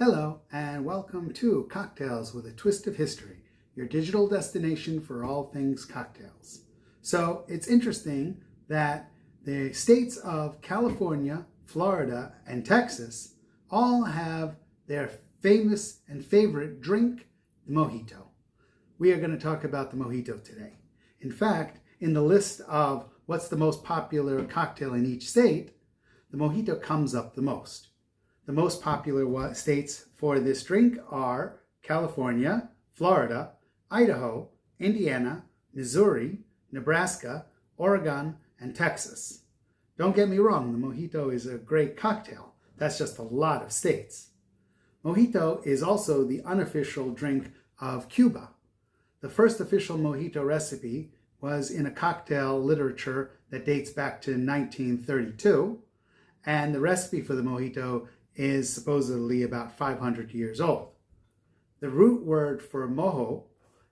Hello and welcome to Cocktails with a Twist of History, your digital destination for all things cocktails. So it's interesting that the states of California, Florida, and Texas all have their famous and favorite drink, the Mojito. We are going to talk about the Mojito today. In fact, in the list of what's the most popular cocktail in each state, the Mojito comes up the most. The most popular states for this drink are California, Florida, Idaho, Indiana, Missouri, Nebraska, Oregon, and Texas. Don't get me wrong, the Mojito is a great cocktail. That's just a lot of states. Mojito is also the unofficial drink of Cuba. The first official Mojito recipe was in a cocktail literature that dates back to 1932, and the recipe for the Mojito is supposedly about 500 years old. The root word for mojo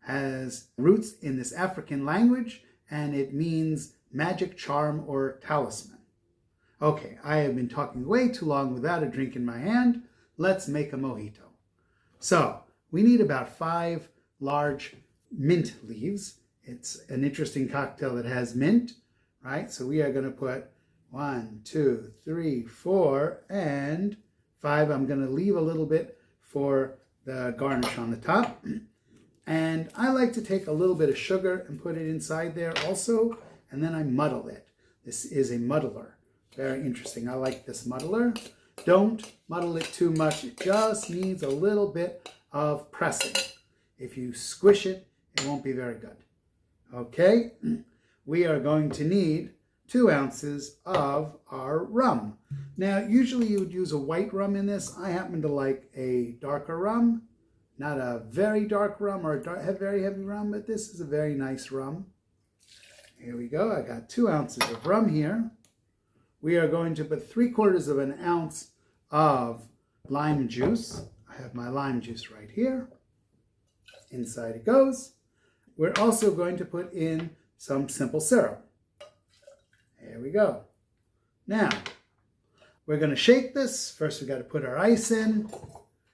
has roots in this African language, and it means magic charm or talisman. Okay, I have been talking way too long without a drink in my hand. Let's make a Mojito. So, we need about 5 large mint leaves. It's an interesting cocktail that has mint, right? So we are going to put 1, 2, 3, 4, and 5. I'm going to leave a little bit for the garnish on the top. And I like to take a little bit of sugar and put it inside there also, and then I muddle it. This is a muddler. Very interesting. I like this muddler. Don't muddle it too much. It just needs a little bit of pressing. If you squish it, it won't be very good. Okay, we are going to need 2 ounces of our rum. Now, usually you would use a white rum in this. I happen to like a darker rum, not a very dark rum or a very heavy rum, but this is a very nice rum. Here we go. I got 2 ounces of rum here. We are going to put 3/4 of an ounce of lime juice. I have my lime juice right here. Inside it goes. We're also going to put in some simple syrup. There we go. Now, we're going to shake this. First, we got to put our ice in.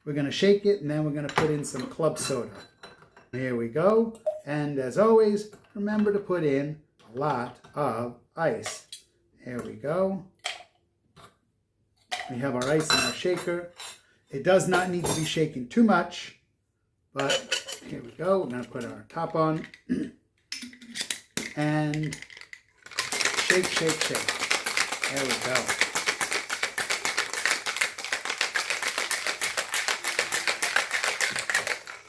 We're going to shake it, and then we're going to put in some club soda. Here we go. And as always, remember to put in a lot of ice. Here we go. We have our ice in our shaker. It does not need to be shaken too much, but here we go. We're going to put our top on and shake, shake, shake. There we go.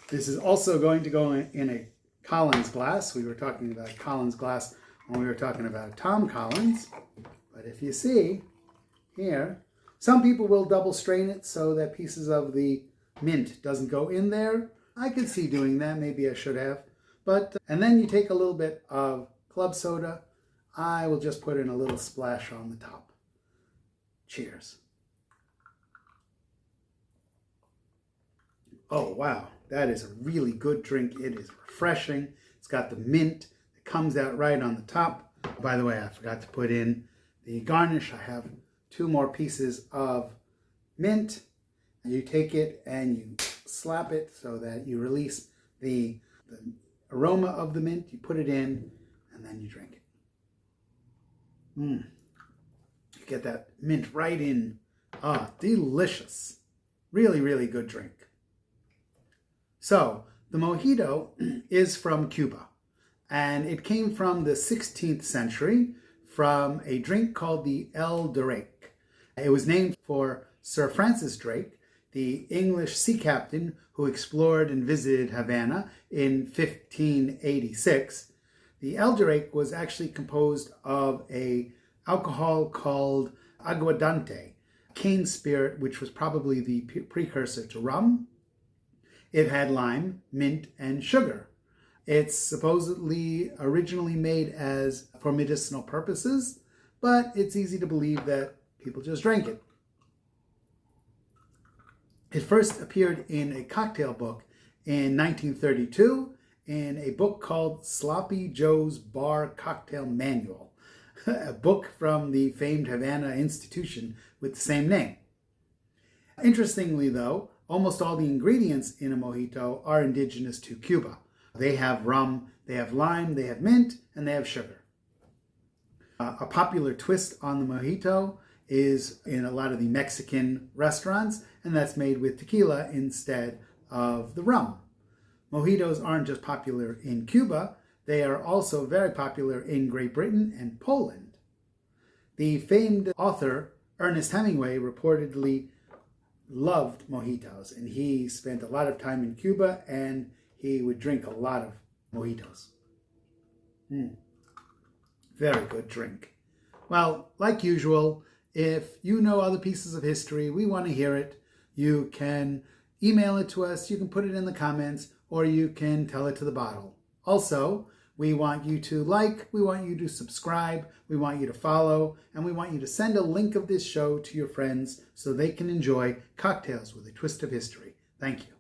This is also going to go in a Collins glass. We were talking about Collins glass when we were talking about Tom Collins. But if you see here, some people will double strain it so that pieces of the mint doesn't go in there. I could see doing that. Maybe I should have. And then you take a little bit of club soda. I will just put in a little splash on the top. Cheers. Oh, wow. That is a really good drink. It is refreshing. It's got the mint that comes out right on the top. By the way, I forgot to put in the garnish. I have 2 more pieces of mint. You take it and you slap it so that you release the aroma of the mint. You put it in and then you drink it. You get that mint right in. Ah, delicious. Really, really good drink. So, the Mojito is from Cuba, and it came from the 16th century from a drink called the El Drake. It was named for Sir Francis Drake, the English sea captain who explored and visited Havana in 1586. The El Drake was actually composed of an alcohol called aguardente, cane spirit, which was probably the precursor to rum. It had lime, mint, and sugar. It's supposedly originally made for medicinal purposes, but it's easy to believe that people just drank it. It first appeared in a cocktail book in 1932 in a book called Sloppy Joe's Bar Cocktail Manual, a book from the famed Havana institution with the same name. Interestingly, though, almost all the ingredients in a mojito are indigenous to Cuba. They have rum, they have lime, they have mint, and they have sugar. A popular twist on the mojito is in a lot of the Mexican restaurants, and that's made with tequila instead of the rum. Mojitos aren't just popular in Cuba, they are also very popular in Great Britain and Poland. The famed author Ernest Hemingway reportedly loved mojitos, and he spent a lot of time in Cuba, and he would drink a lot of mojitos. Very good drink. Well, like usual, if you know other pieces of history, we want to hear it. You can email it to us, you can put it in the comments, or you can tell it to the bottle. Also, we want you to like, we want you to subscribe, we want you to follow, and we want you to send a link of this show to your friends so they can enjoy Cocktails with a Twist of History. Thank you.